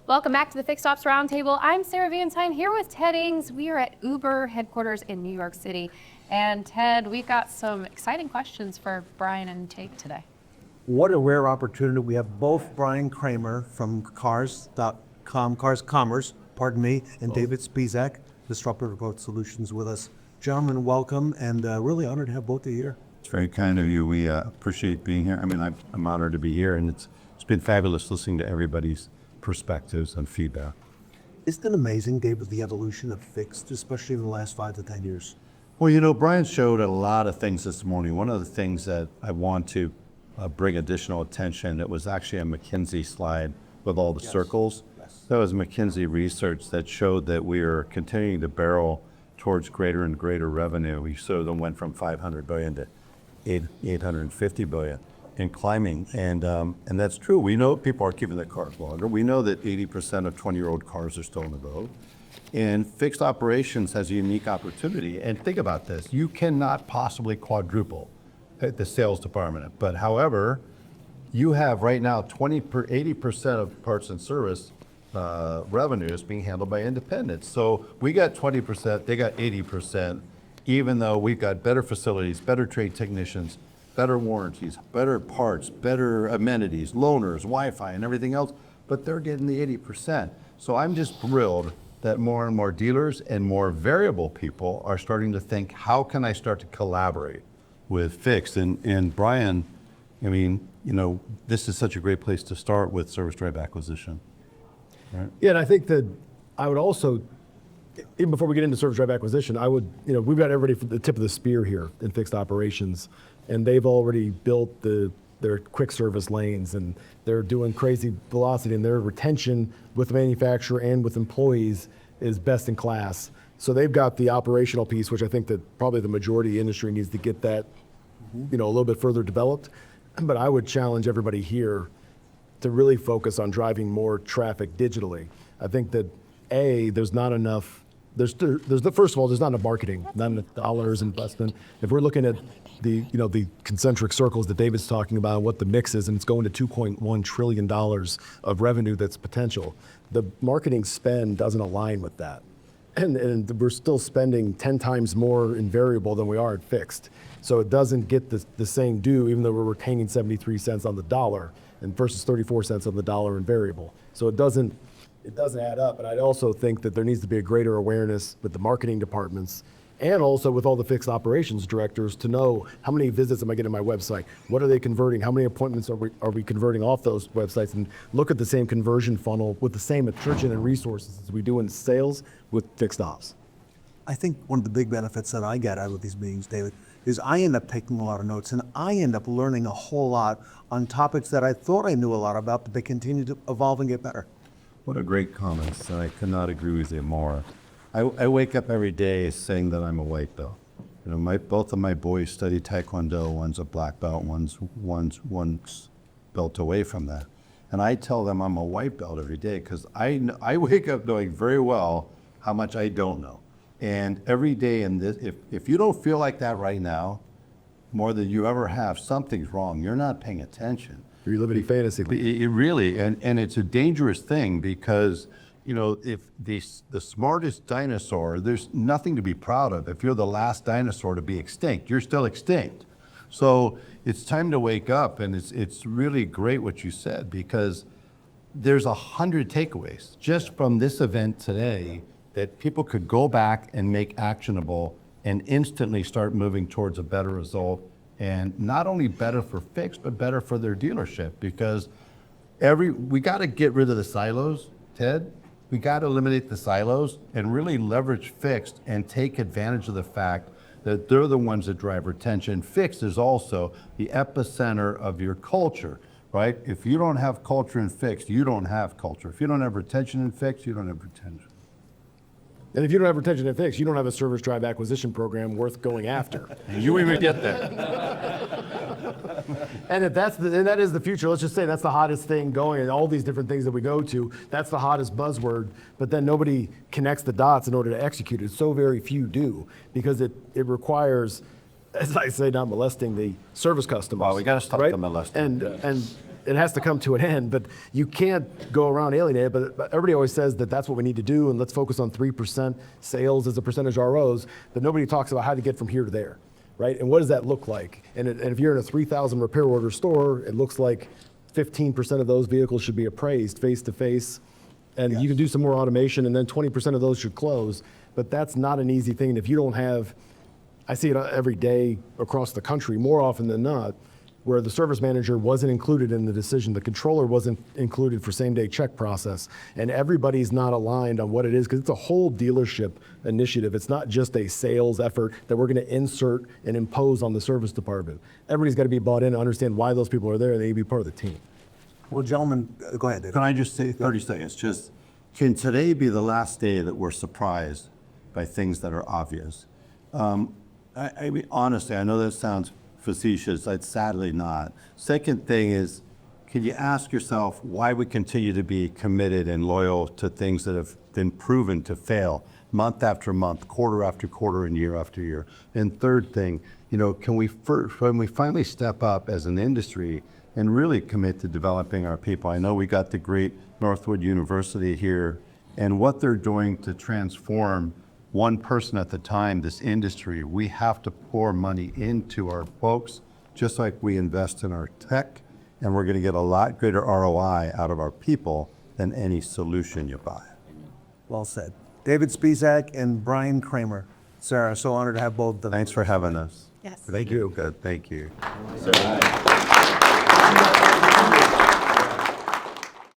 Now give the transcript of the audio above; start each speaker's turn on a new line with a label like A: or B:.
A: Welcome back to the Fixed Ops Roundtable. I'm Sarah Valentine here with Ted Ings. We are at Uber headquarters in New York City. And Ted, we've got some exciting questions for Brian and Tate today.
B: What a rare opportunity. We have both Brian Kramer from Cars.com, Cars Commerce, and David Spisak, Disruptive Growth Solutions with us. Gentlemen, welcome, and really honored to have both of you here.
C: It's very kind of you. We appreciate being here. I mean, I'm honored to be here, and it's been fabulous listening to everybody's perspectives and feedback.
B: Isn't it amazing, David, the evolution of fixed, especially in the last 5 to 10 years?
C: Well, you know, Brian showed a lot of things this morning. One of the things that I want to bring additional attention, it was actually a McKinsey slide with all the circles. Yes. That was McKinsey research that showed that we are continuing to barrel towards greater and greater revenue. We sort of went from 500 billion to 850 billion and climbing. And that's true. We know people are keeping their cars longer. We know that 80% of 20-year-old cars are still on the road. And fixed operations has a unique opportunity. And think about this. You cannot possibly quadruple the sales department. But however, you have right now 80% of parts and service revenue is being handled by independents. So we got 20%, they got 80%, even though we've got better facilities, better trade technicians, better warranties, better parts, better amenities, loaners, Wi-Fi, and everything else, but they're getting the 80%. So I'm just thrilled that more and more dealers and more variable people are starting to think, how can I start to collaborate with fixed? And Brian, I mean, you know, this is such a great place to start with service drive acquisition. Right?
D: Yeah, and I think that I would also, even before we get into service drive acquisition, I would, you know, we've got everybody from the tip of the spear here in fixed operations, and they've already built their quick service lanes, and they're doing crazy velocity, and their retention with the manufacturer and with employees is best in class. So they've got the operational piece, which I think that probably the majority of the industry needs to get that, you know, a little bit further developed. But I would challenge everybody here to really focus on driving more traffic digitally. I think that there's not enough. First of all, there's not enough marketing, not enough dollars investment. If we're looking at the concentric circles that David's talking about, what the mix is, and it's going to $2.1 trillion of revenue that's potential, the marketing spend doesn't align with that. And we're still spending 10 times more in variable than we are at fixed. So it doesn't get the same due, even though we're retaining 73 cents on the dollar and versus 34 cents on the dollar in variable. So it doesn't add up. And I also think that there needs to be a greater awareness with the marketing departments and also with all the fixed operations directors to know how many visits am I getting on my website? What are they converting? How many appointments are we converting off those websites? And look at the same conversion funnel with the same attrition and resources as we do in sales with fixed ops.
B: I think one of the big benefits that I get out of these meetings, David, is I end up taking a lot of notes, and I end up learning a whole lot on topics that I thought I knew a lot about, but they continue to evolve and get better.
C: What a great comment. I could not agree with you more. I wake up every day saying that I'm a white belt. You know, both of my boys study Taekwondo. One's a black belt, one's belt away from that. And I tell them I'm a white belt every day because I wake up knowing very well how much I don't know. And every day in this, if you don't feel like that right now, more than you ever have, something's wrong. You're not paying attention.
D: You're living in fantasy.
C: It really, and it's a dangerous thing because, you know, if the smartest dinosaur, there's nothing to be proud of. If you're the last dinosaur to be extinct, you're still extinct. So it's time to wake up, and it's really great what you said because there's 100 takeaways just from this event today that people could go back and make actionable and instantly start moving towards a better result, and not only better for fixed, but better for their dealership because we got to get rid of the silos, Ted. We got to eliminate the silos and really leverage fixed and take advantage of the fact that they're the ones that drive retention. Fixed is also the epicenter of your culture, right? If you don't have culture in fixed, you don't have culture. If you don't have retention in fixed, you don't have retention.
D: And if you don't have retention and fix, you don't have a service drive acquisition program worth going after.
C: You even get that.
D: And if that is the future, let's just say that's the hottest thing going, and all these different things that we go to, that's the hottest buzzword, but then nobody connects the dots in order to execute it. So very few do, because it requires, as I say, not molesting the service customers.
C: Well, we got to stop
D: right?
C: the molesting.
D: And it has to come to an end, but you can't go around alienating it. But everybody always says that that's what we need to do, and let's focus on 3% sales as a percentage of ROs, but nobody talks about how to get from here to there, right? And what does that look like? And if you're in a 3,000 repair order store, it looks like 15% of those vehicles should be appraised face-to-face, and you can do some more automation, and then 20% of those should close. But that's not an easy thing. And if you don't have, I see it every day across the country, more often than not, where the service manager wasn't included in the decision, the controller wasn't included for same-day check process, and everybody's not aligned on what it is, because it's a whole dealership initiative. It's not just a sales effort that we're going to insert and impose on the service department. Everybody's got to be bought in to understand why those people are there, and they need to be part of the team.
B: Well, gentlemen, go ahead, David.
C: Can I just say 30 seconds? Just, can today be the last day that we're surprised by things that are obvious? I mean, honestly, I know that sounds facetious. It's sadly not. Second thing is, can you ask yourself why we continue to be committed and loyal to things that have been proven to fail month after month, quarter after quarter, and year after year? And third thing, can we finally step up as an industry and really commit to developing our people? I know we got the great Northwood University here, and what they're doing to transform one person at the time, this industry. We have to pour money into our folks, just like we invest in our tech, and we're going to get a lot greater ROI out of our people than any solution you buy.
B: Well said. David Spisak and Brian Kramer. Sarah, so honored to have both of them.
C: Thanks for having us.
A: Yes.
C: Thank you. Good, thank you.